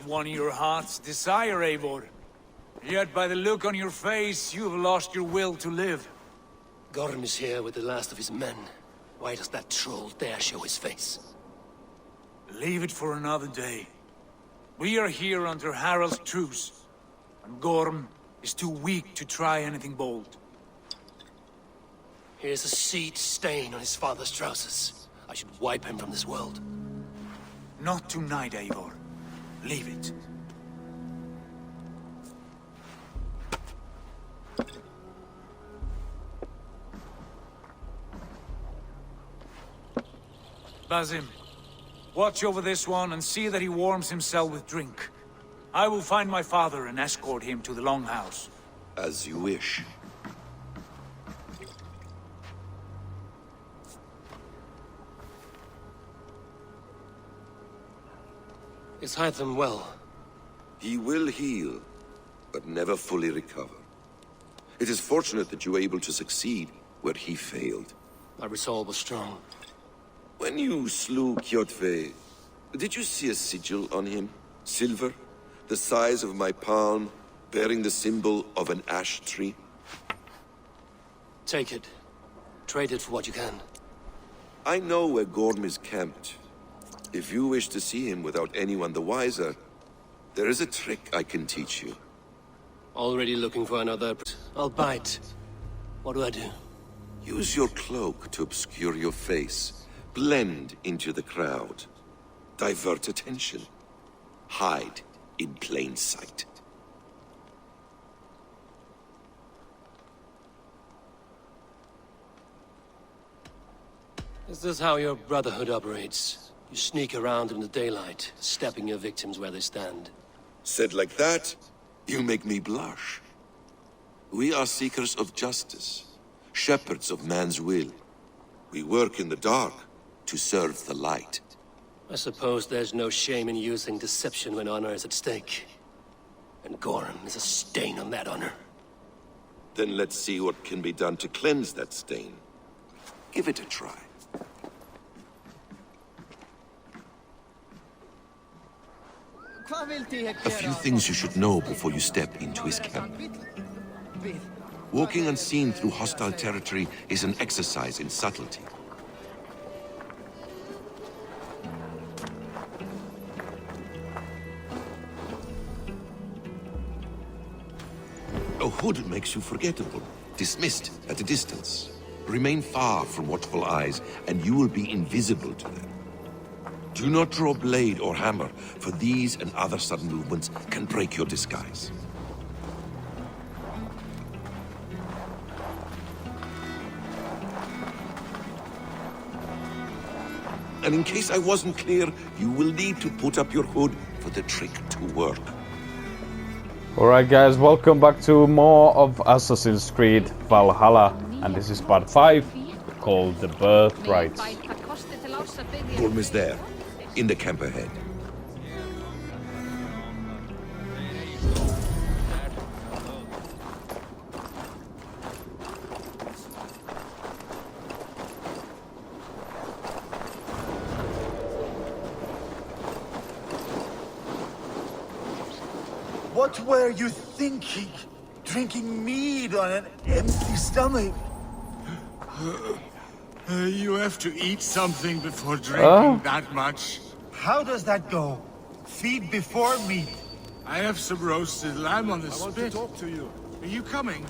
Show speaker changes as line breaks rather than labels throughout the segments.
won your heart's desire, Eivor. Yet by the look on your face, you've lost your will to live.
Gorm is here with the last of his men. Why does that troll dare show his face?
Leave it for another day. We are here under Harald's truce, and Gorm is too weak to try anything bold.
Here's a seed stain on his father's trousers. I should wipe him from this world.
Not tonight, Eivor. Leave it. Basim, watch over this one and see that he warms himself with drink. I will find my father and escort him to the Longhouse.
As you wish.
Is Hytham well?
He will heal, but never fully recover. It is fortunate that you were able to succeed where he failed.
My resolve was strong.
When you slew Kjotve, did you see a sigil on him? Silver, the size of my palm, bearing the symbol of an ash tree?
Take it. Trade it for what you can.
I know where Gorm is camped. If you wish to see him without anyone the wiser, there is a trick I can teach you.
Already looking for another... I'll bite. What do I do?
Use your cloak to obscure your face. Blend into the crowd. Divert attention. Hide in plain sight.
Is this how your Brotherhood operates? You sneak around in the daylight, stepping your victims where they stand.
Said like that, you make me blush. We are seekers of justice, shepherds of man's will. We work in the dark to serve the light.
I suppose there's no shame in using deception when honor is at stake. And Gorm is a stain on that honor.
Then let's see what can be done to cleanse that stain. Give it a try. A few things you should know before you step into his camp. Walking unseen through hostile territory is an exercise in subtlety. A hood makes you forgettable, dismissed at a distance. Remain far from watchful eyes, and you will be invisible to them. Do not draw blade or hammer, for these and other sudden movements can break your disguise. And in case I wasn't clear, you will need to put up your hood for the trick to work.
Alright guys, welcome back to more of Assassin's Creed Valhalla, and this is part 5, called The Birthrights.
Gorm is there, in the camp ahead.
What were you thinking? Drinking mead on an empty stomach?
You have to eat something before drinking that much.
How does that go? Feed before meat.
I have some roasted lamb on the spit.
I want to talk to you.
Are you coming?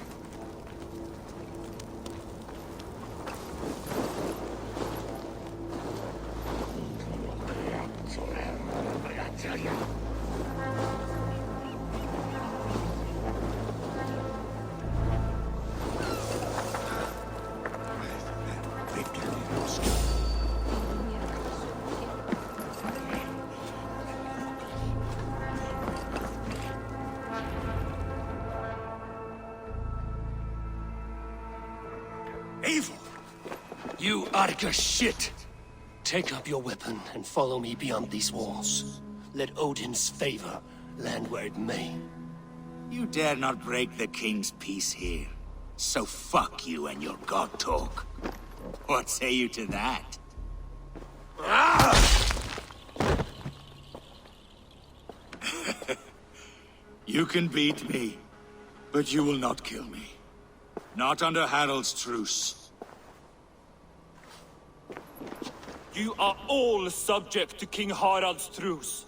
Eivor! You Arca shit! Take up your weapon and follow me beyond these walls. Let Odin's favor land where it may.
You dare not break the king's peace here. So fuck you and your god talk. What say you to that? You can beat me, but you will not kill me. Not under Harald's truce.
You are all subject to King Harald's truce.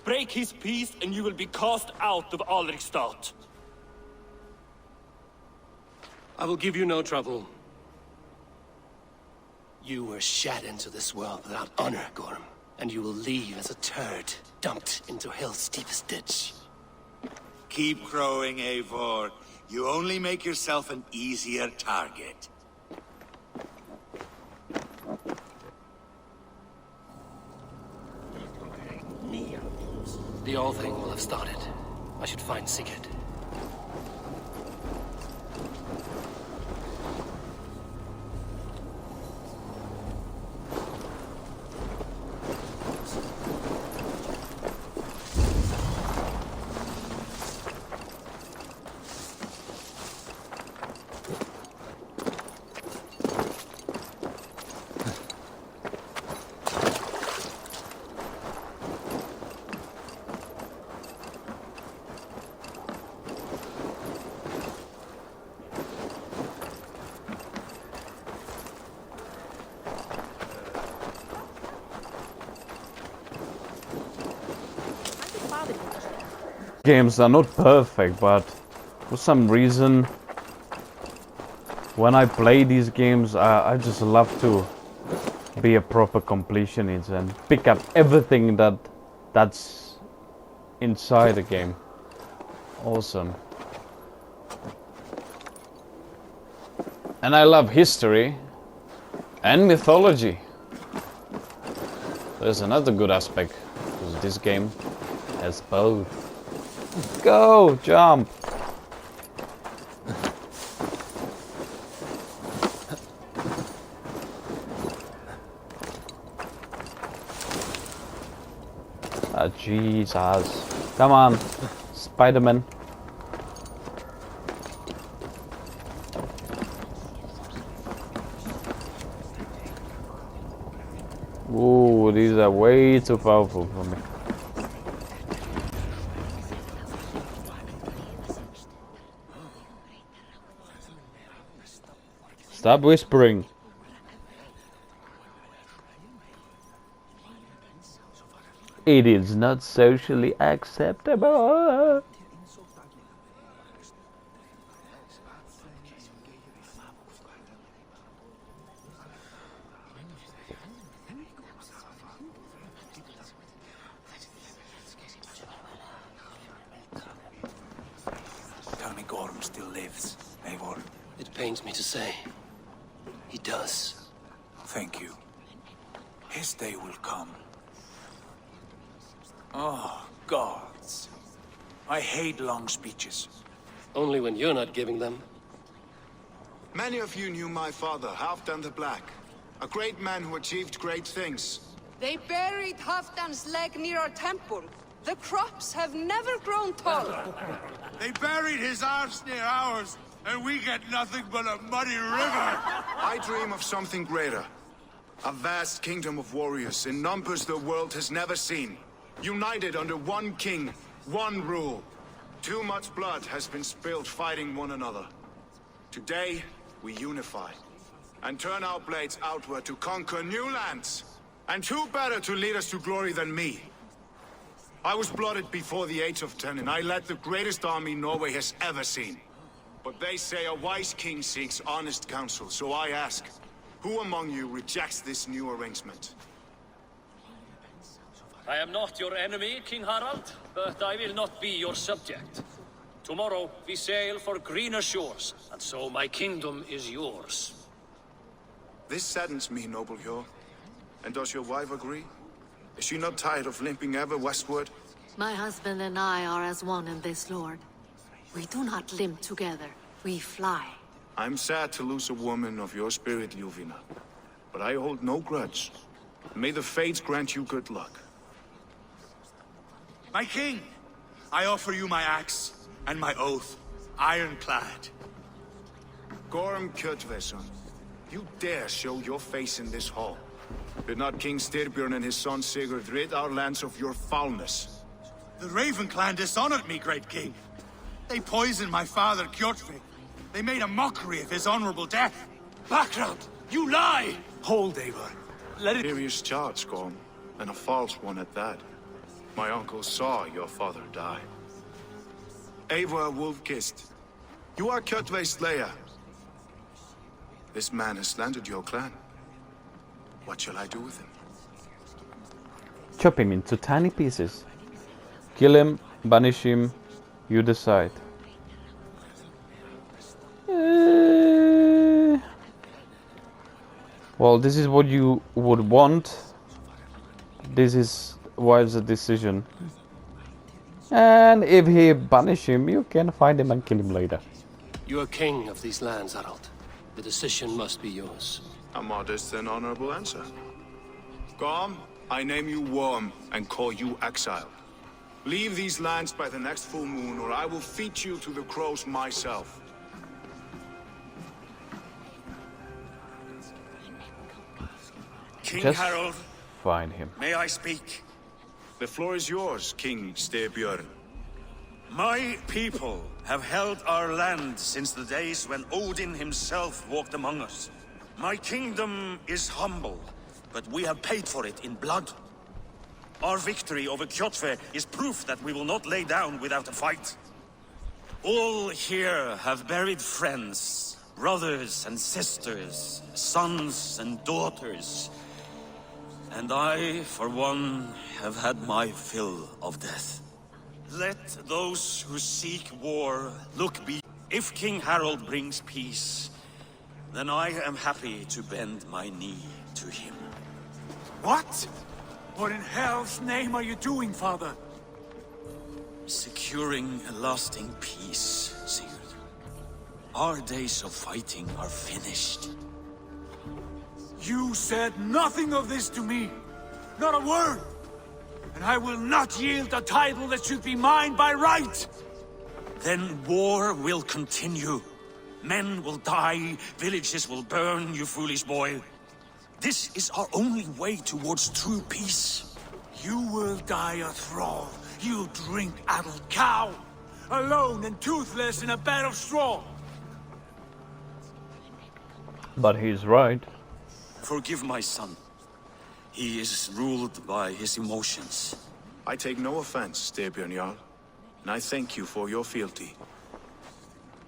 Break his peace and you will be cast out of Alrikstad.
I will give you no trouble. You were shat into this world without honor, Gorm. And you will leave as a turd, dumped into hell's deepest ditch.
Keep crowing, Eivor. You only make yourself an easier target.
The old thing will have started. I should find Sigurd.
Games are not perfect, but for some reason when I play these games I just love to be a proper completionist and pick up everything that's inside the game. Awesome. And I love history and mythology. There's another good aspect, because this game has both. Go! Jump! Ah, Jesus. Come on, Spider-Man. Ooh, these are way too powerful for me. Stop whispering. It is not socially acceptable.
Tell me Gorm still lives, Eivor.
It pains me to say. He does.
Thank you. His day will come. Oh, gods. I hate long speeches.
Only when you're not giving them.
Many of you knew my father, Halfdan the Black. A great man who achieved great things.
They buried Halfdan's leg near our temple. The crops have never grown taller.
They buried his arse near ours, and we get nothing but a muddy river.
I dream of something greater. A vast kingdom of warriors in numbers the world has never seen. United under one king, one rule. Too much blood has been spilled fighting one another. Today, we unify. And turn our blades outward to conquer new lands. And who better to lead us to glory than me? I was blooded before the age of 10, and I led the greatest army Norway has ever seen. But they say a wise king seeks honest counsel, so I ask, who among you rejects this new arrangement?
I am not your enemy, King Harald, but I will not be your subject. Tomorrow we sail for greener shores, and so my kingdom is yours.
This saddens me, noble Hjor. And does your wife agree? Is she not tired of limping ever westward?
My husband and I are as one in this, Lord. We do not limp together. We fly.
I'm sad to lose a woman of your spirit, Ljuvina. But I hold no grudge. May the fates grant you good luck.
My king, I offer you my axe and my oath, ironclad.
Gorm Kjotveson, you dare show your face in this hall. Did not King Styrbjörn and his son Sigurd rid our lands of your foulness?
The Raven clan dishonored me, great king. They poisoned my father, Kjotve. They made a mockery of his honorable death.
Background! You lie!
Hold, Eivor. Let it...
Serious charge, Gorm, and a false one at that. My uncle saw your father die. Eivor Wolf-Kissed, you are Kjotve's slayer. This man has slandered your clan. What shall I do with him?
Chop him into tiny pieces. Kill him, banish him, you decide. Well, this is what you would want. This is wise a decision. And if he banish him, you can find him and kill him later.
You are king of these lands, Harald. The decision must be yours.
A modest and honorable answer. Gorm, I name you Worm and call you exiled. Leave these lands by the next full moon, or I will feed you to the crows myself.
King
Just
Harald,
find him.
may I speak?
The floor is yours, King Styrbjörn.
My people have held our land since the days when Odin himself walked among us. My kingdom is humble, but we have paid for it in blood. Our victory over Kjotve is proof that we will not lay down without a fight. All here have buried friends, brothers and sisters, sons and daughters. And I, for one, have had my fill of death. Let those who seek war look be. If King Harald brings peace, then I am happy to bend my knee to him.
What? What in hell's name are you doing, father?
Securing a lasting peace, Sigurd. Our days of fighting are finished.
You said nothing of this to me. Not a word. And I will not yield a title that should be mine by right.
Then war will continue. Men will die, villages will burn, you foolish boy. This is our only way towards true peace.
You will die a thrall. You drink-addled cow. Alone and toothless in a bed of straw.
But he's right.
Forgive my son. He is ruled by his emotions.
I take no offense, Styrbjörn Jarl, and I thank you for your fealty.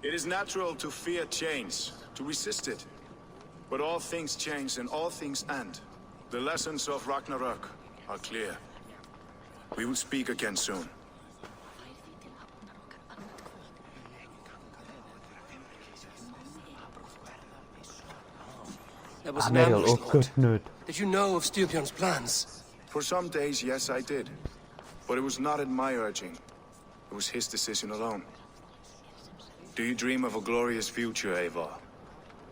It is natural to fear change, to resist it. But all things change and all things end. The lessons of Ragnarök are clear. We will speak again soon.
There was an ambush, Lord.
Nerd.
Did you know of Styrbjörn's plans?
For some days, yes, I did. But it was not at my urging. It was his decision alone. Do you dream of a glorious future, Eivor?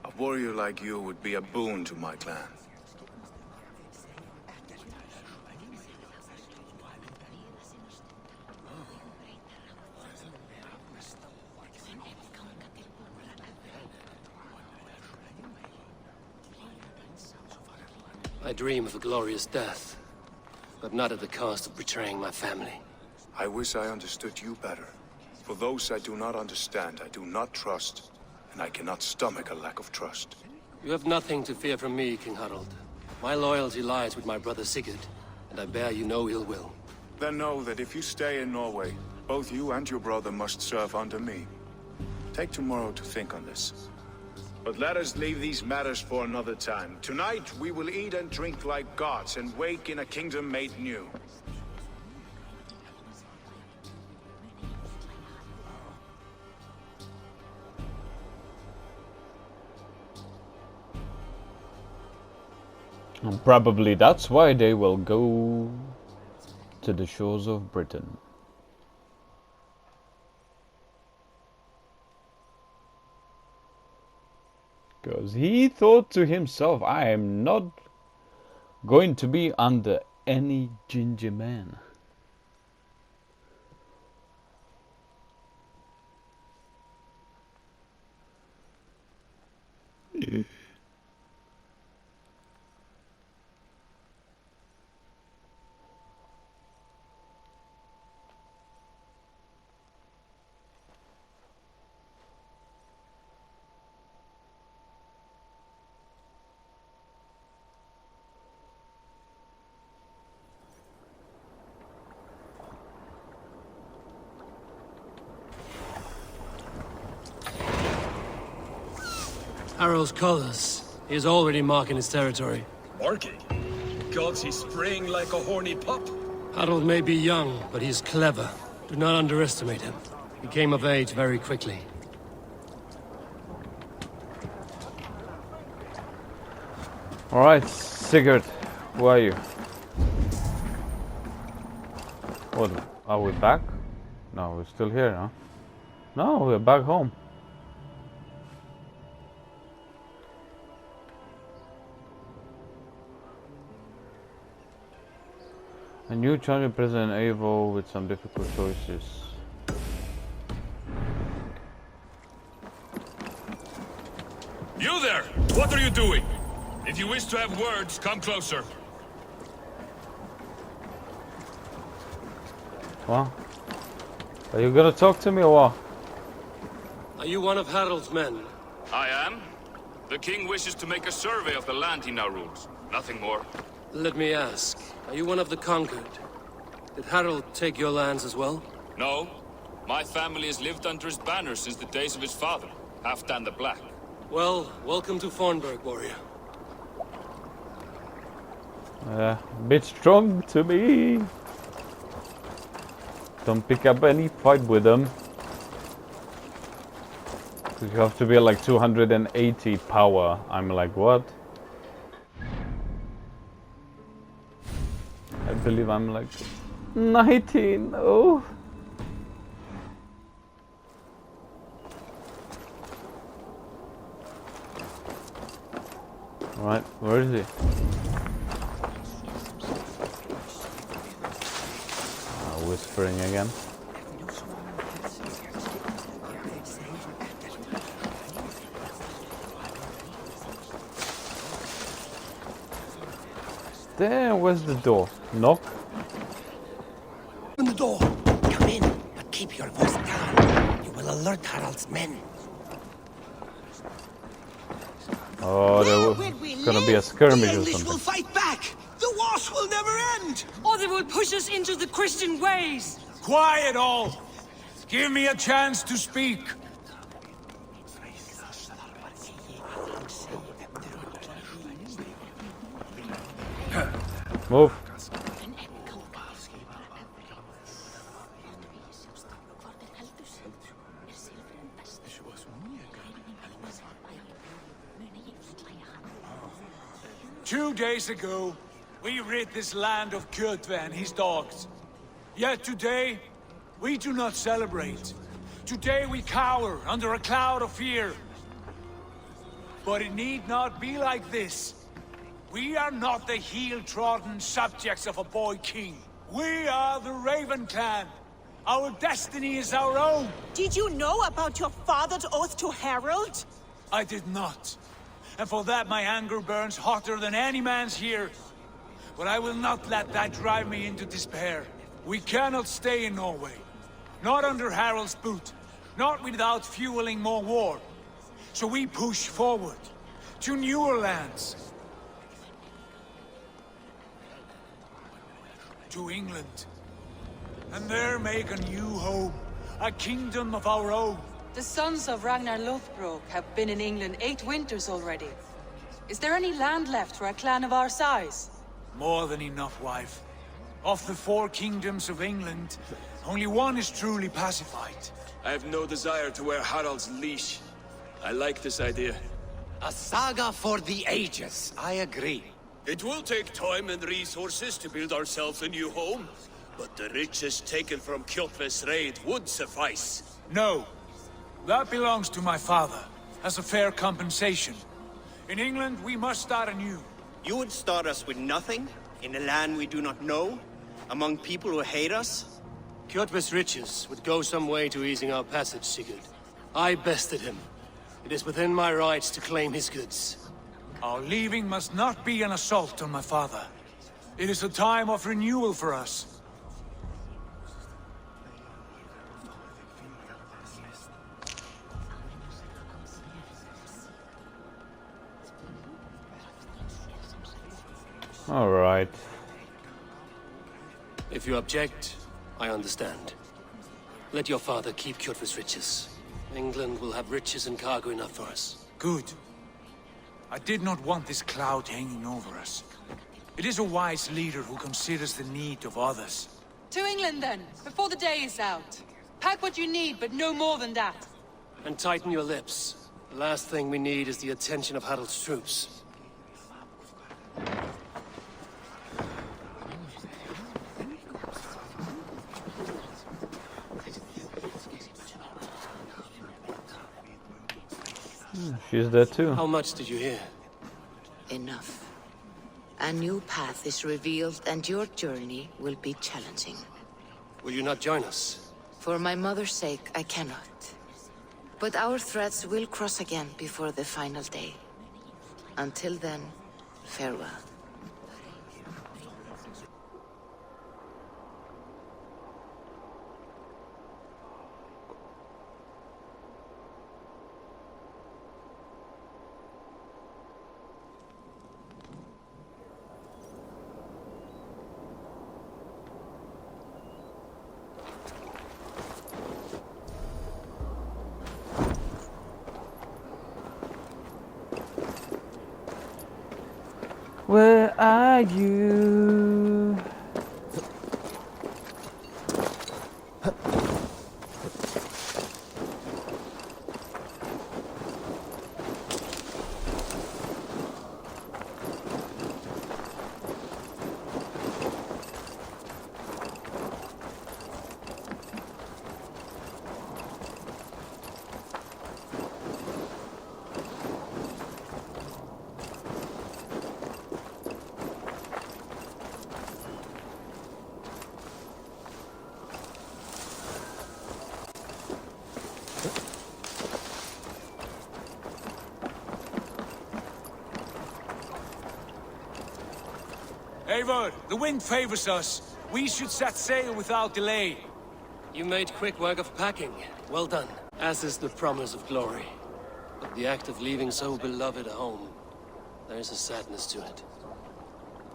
A warrior like you would be a boon to my clan.
I dream of a glorious death, but not at the cost of betraying my family.
I wish I understood you better. For those I do not understand, I do not trust, and I cannot stomach a lack of trust.
You have nothing to fear from me, King Harald. My loyalty lies with my brother Sigurd, and I bear you no ill will.
Then know that if you stay in Norway, both you and your brother must serve under me. Take tomorrow to think on this. But let us leave these matters for another time. Tonight, we will eat and drink like gods and wake in a kingdom made new.
And probably that's why they will go to the shores of Britain. Because he thought to himself, I am not going to be under any ginger man.
Harald's colors. He is already marking his territory.
Marking? Gods, he's spraying like a horny pup.
Harald may be young, but he's clever. Do not underestimate him. He came of age very quickly.
Alright, Sigurd, who are you? What, are we back? No, we're still here, huh? No, we're back home. A new challenge President Eivor with some difficult choices.
You there! What are you doing? If you wish to have words, come closer.
What? Are you gonna talk to me or what?
Are you one of Harald's men?
I am. The king wishes to make a survey of the land he now rules. Nothing more.
Let me ask, are you one of the conquered? Did Harald take your lands as well?
No. My family has lived under his banner since the days of his father, Halfdan the Black.
Well, welcome to Fornburg, warrior.
A bit strong to me. Don't pick up any fight with them. You have to be like 280 power. I'm like, what? I believe I'm like 19. Oh. Alright, where is he? Whispering again. There, where's the door? Knock.
Open the door. Come in, but keep your voice down. You will alert Harald's men.
Oh, there's gonna be a skirmish or something.
Will fight back. The wars will never end.
Or they will push us into the Christian ways.
Quiet all! Give me a chance to speak.
Move.
Two days ago, we rid this land of Kjotve and his dogs. Yet today, we do not celebrate. Today we cower under a cloud of fear. But it need not be like this. We are not the heel-trodden subjects of a boy king. We are the Raven clan. Our destiny is our own.
Did you know about your father's oath to Harald?
I did not. And for that my anger burns hotter than any man's here. But I will not let that drive me into despair. We cannot stay in Norway. Not under Harald's boot. Not without fueling more war. So we push forward. To newer lands. To England. And there make a new home. A kingdom of our own.
The sons of Ragnar Lothbrok have been in England 8 winters already. Is there any land left for a clan of our size?
More than enough, wife. Of the 4 kingdoms of England, only one is truly pacified.
I have no desire to wear Harald's leash. I like this idea.
A saga for the ages, I agree.
It will take time and resources to build ourselves a new home, but the riches taken from Kjotve's raid would suffice.
No. That belongs to my father, as a fair compensation. In England, we must start anew.
You would start us with nothing? In a land we do not know? Among people who hate us?
Kjotve's riches would go some way to easing our passage, Sigurd. I bested him. It is within my rights to claim his goods.
Our leaving must not be an assault on my father. It is a time of renewal for us.
All right.
If you object, I understand. Let your father keep Kjotve's riches. England will have riches and cargo enough for us.
Good. I did not want this cloud hanging over us. It is a wise leader who considers the need of others.
To England then, before the day is out. Pack what you need, but no more than that.
And tighten your lips. The last thing we need is the attention of Harald's troops.
She's there too.
How much did you hear?
Enough. A new path is revealed and your journey will be challenging.
Will you not join us?
For my mother's sake, I cannot. But our threads will cross again before the final day. Until then, farewell.
Where are you?
Eivor, the wind favors us. We should set sail without delay.
You made quick work of packing. Well done. As is the promise of glory. But the act of leaving so beloved a home, there is a sadness to it.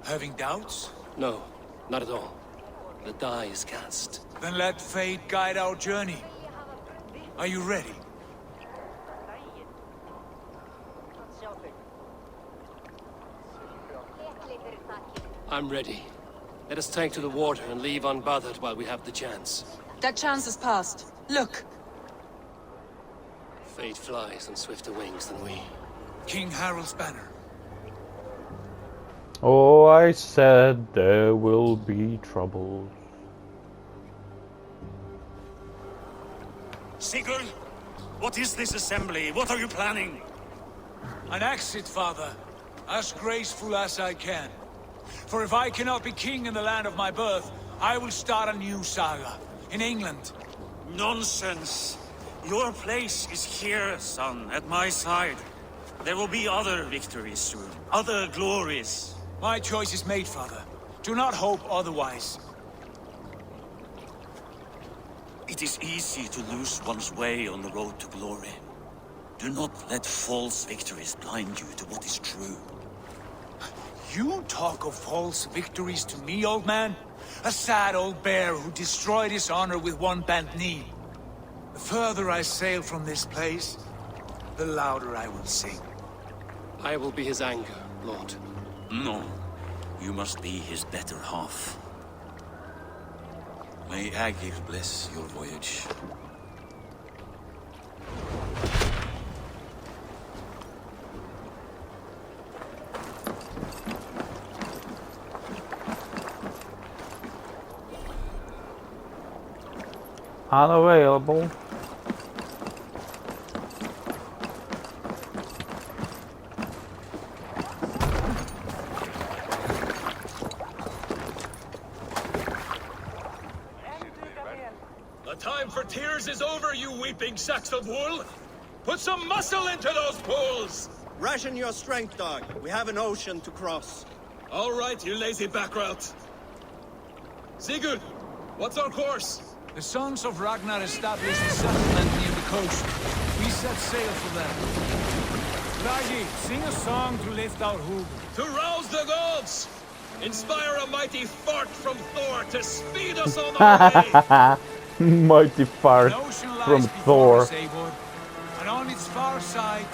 Having doubts?
No, not at all. The die is cast.
Then let fate guide our journey. Are you ready?
I'm ready. Let us take to the water and leave unbothered while we have the chance.
That chance has passed. Look!
Fate flies on swifter wings than we.
King Harald's banner.
Oh, I said there will be trouble.
Sigurd, what is this assembly? What are you planning?
An exit, father. As graceful as I can. For if I cannot be king in the land of my birth, I will start a new saga. In England.
Nonsense. Your place is here, son, at my side. There will be other victories soon. Other glories.
My choice is made, father. Do not hope otherwise.
It is easy to lose one's way on the road to glory. Do not let false victories blind you to what is true.
You talk of false victories to me, old man? A sad old bear who destroyed his honor with one bent knee. The further I sail from this place, the louder I will sing.
I will be his anger, Lord.
No. You must be his better half. May Aegir bless your voyage.
Unavailable.
The time for tears is over, you weeping sacks of wool! Put some muscle into those pulls!
Ration your strength, dog. We have an ocean to cross.
All right, you lazy backrout. Sigurd, what's our course?
The sons of Ragnar established a settlement near the coast. We set sail for them. Bragi, sing a song to lift our hoop.
To rouse the gods! Inspire a mighty fart from Thor to speed us on our way!
Mighty fart
An ocean lies
from
before
Thor.
us, Eivor, and on its far side,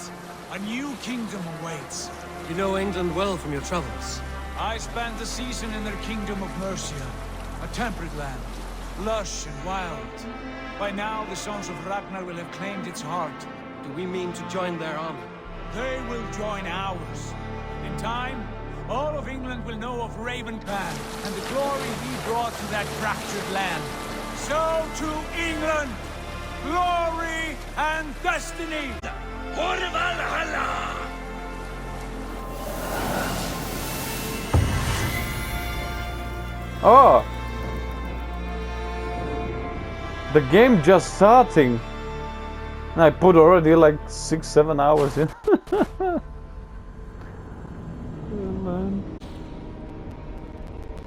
A new kingdom awaits.
You know England well from your travels.
I spent the season in their kingdom of Mercia, a temperate land, lush and wild. By now, the sons of Ragnar will have claimed its heart.
Do we mean to join their army?
They will join ours. In time, all of England will know of Ravenpan and the glory he brought to that fractured land. So to England, glory and destiny! For VALHALA!
Oh! The game just starting. And I put already like 6-7 hours in. Oh, man.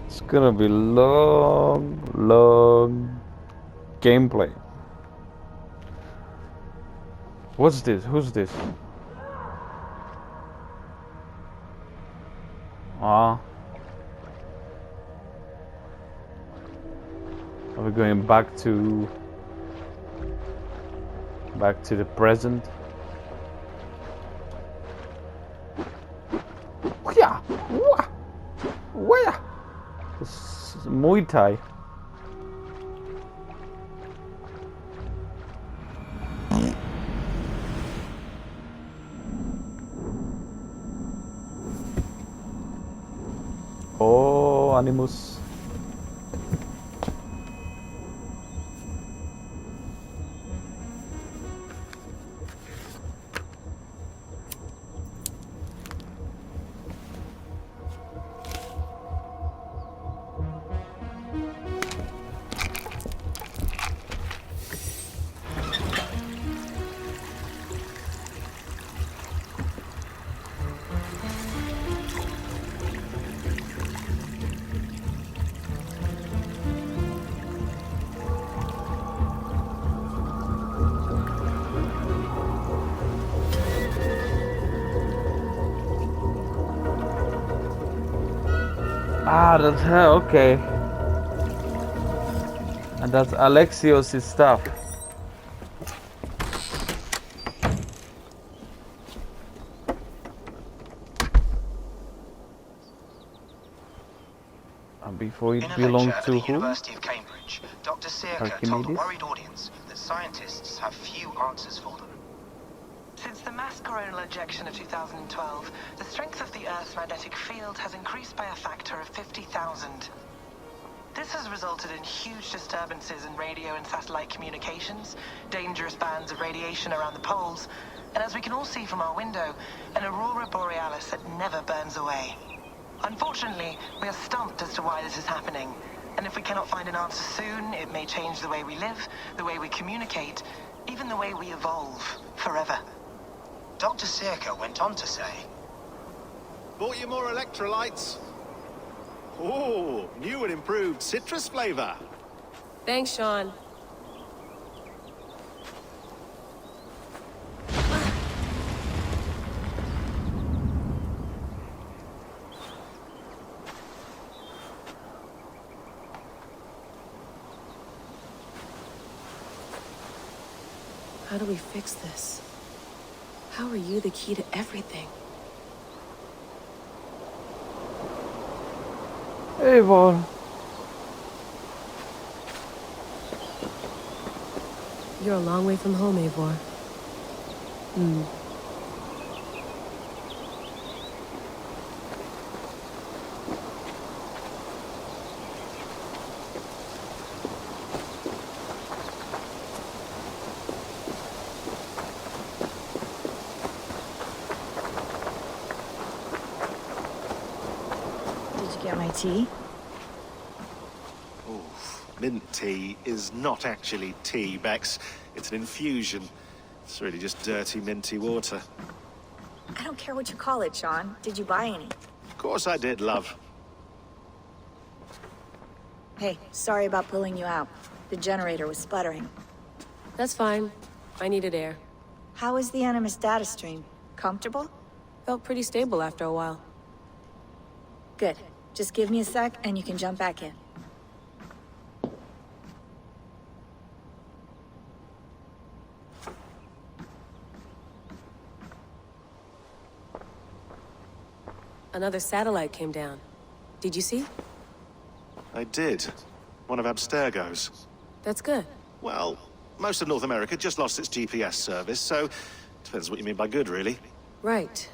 It's gonna be long gameplay. What's this? Who's this? Ah. Are we going back to the present? Yeah. Where? This is Muay Thai. Oh, Animus. Ah, that's her, okay. And that's Alexios' stuff. And before it belonged to who?
University of Cambridge, Dr. Searcher told a worried audience that scientists have few answers for them.
Since the mass coronal ejection of 2012, the strength of the Earth's magnetic field has increased by a factor of 50,000. This has resulted in huge disturbances in radio and satellite communications, dangerous bands of radiation around the poles, and as we can all see from our window, an aurora borealis that never burns away. Unfortunately, we are stumped as to why this is happening, and if we cannot find an answer soon, it may change the way we live, the way we communicate, even the way we evolve, forever.
Dr. Searcher went on to say,
"Bought you more electrolytes? Oh, new and improved citrus flavor."
Thanks, Sean. How do we fix this? How are you the key to everything?
Eivor.
You're a long way from home, Eivor.
Get my tea?
Oof. Mint tea is not actually tea, Bex. It's an infusion. It's really just dirty, minty water.
I don't care what you call it, Sean. Did you buy any?
Of course I did, love.
Hey, sorry about pulling you out. The generator was sputtering.
That's fine. I needed air.
How was the Animus data stream? Comfortable?
Felt pretty stable after a while.
Good. Just give me a sec and you can jump back in.
Another satellite came down. Did you see?
I did. One of Abstergo's.
That's good.
Well, most of North America just lost its GPS service, so depends what you mean by good, really.
Right.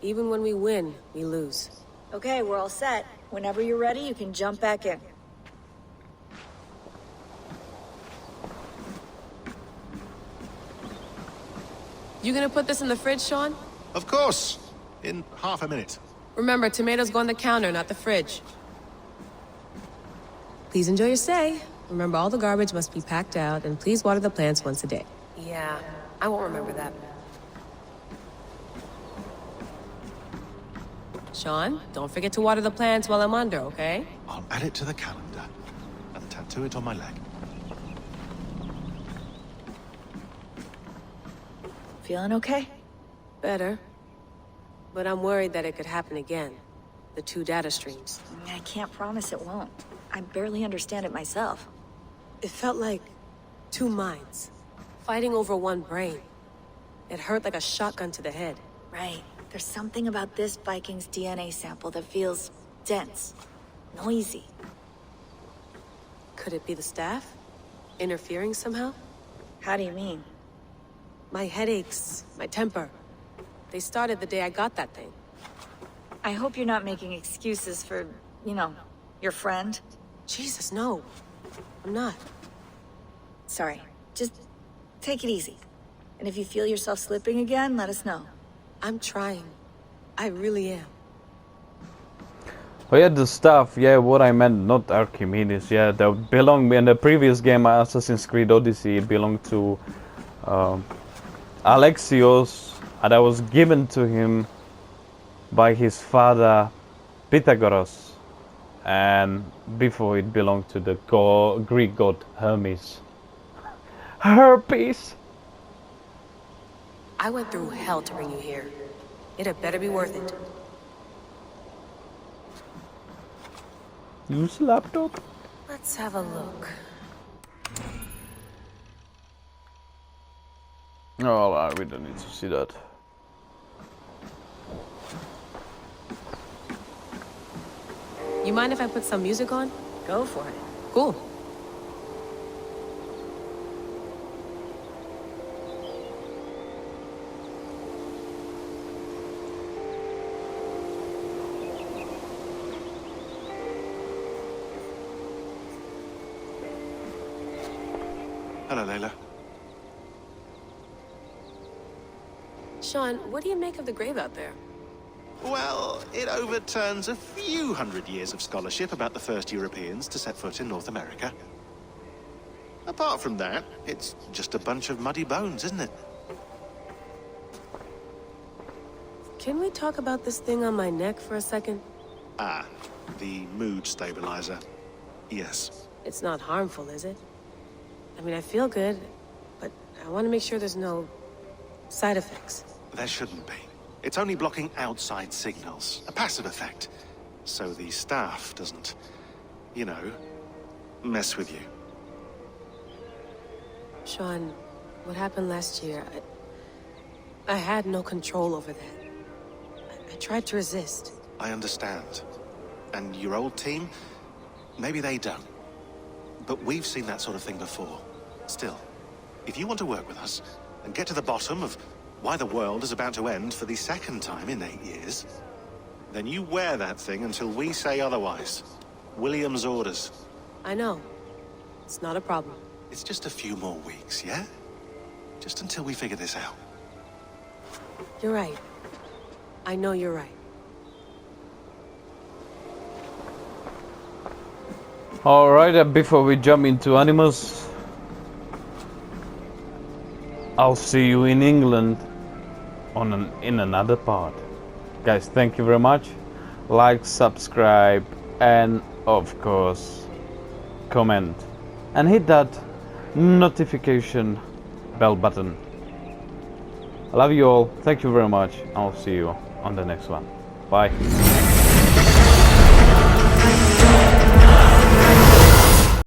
Even when we win, we lose.
Okay, we're all set. Whenever you're ready, you can jump back in.
You gonna put this in the fridge, Sean?
Of course! In half a minute.
Remember, tomatoes go on the counter, not the fridge. Please enjoy your stay. Remember, all the garbage must be packed out, and please water the plants once a day. Yeah, I won't remember that. Sean, don't forget to water the plants while I'm under, okay?
I'll add it to the calendar and tattoo it on my leg.
Feeling okay?
Better. But I'm worried that it could happen again. The two data streams.
I can't promise it won't. I barely understand it myself.
It felt like two minds, fighting over one brain. It hurt like a shotgun to the head.
Right. There's something about this Viking's DNA sample that feels dense, noisy.
Could it be the staff? Interfering somehow?
How do you mean?
My headaches, my temper. They started the day I got that thing.
I hope you're not making excuses for, you know, your friend.
Jesus, no. I'm not.
Sorry. Just take it easy. And if you feel yourself slipping again, let us know.
I'm trying. I really am.
Oh yeah, the stuff, yeah, what I meant, not Archimedes, yeah, they belong, in the previous game, Assassin's Creed Odyssey, it belonged to Alexios, and that was given to him by his father, Pythagoras, and before it belonged to the Greek god Hermes. Herpes!
I went through hell to bring you here. It had better be worth it.
Use laptop?
Let's have a look.
Oh, we don't need to see that.
You mind if I put some music on?
Go for it.
Cool.
Hello, Layla.
Sean, what do you make of the grave out there?
Well, it overturns a few hundred years of scholarship about the first Europeans to set foot in North America. Apart from that, it's just a bunch of muddy bones, isn't it?
Can we talk about this thing on my neck for a second?
Ah, the mood stabilizer. Yes.
It's not harmful, is it? I mean, I feel good, but I want to make sure there's no side effects.
There shouldn't be. It's only blocking outside signals, a passive effect. So the staff doesn't, you know, mess with you.
Sean, what happened last year, I had no control over that. I tried to resist.
I understand. And your old team, maybe they don't. But we've seen that sort of thing before. Still, if you want to work with us and get to the bottom of why the world is about to end for the second time in 8 years, then you wear that thing until we say otherwise. William's orders.
I know. It's not a problem.
It's just a few more weeks, yeah? Just until we figure this out.
You're right. I know you're right.
Alright, before we jump into Animus, I'll see you in England in another part. Guys, thank you very much. Like, subscribe, and of course, comment. And hit that notification bell button. I love you all. Thank you very much. I'll see you on the next one. Bye.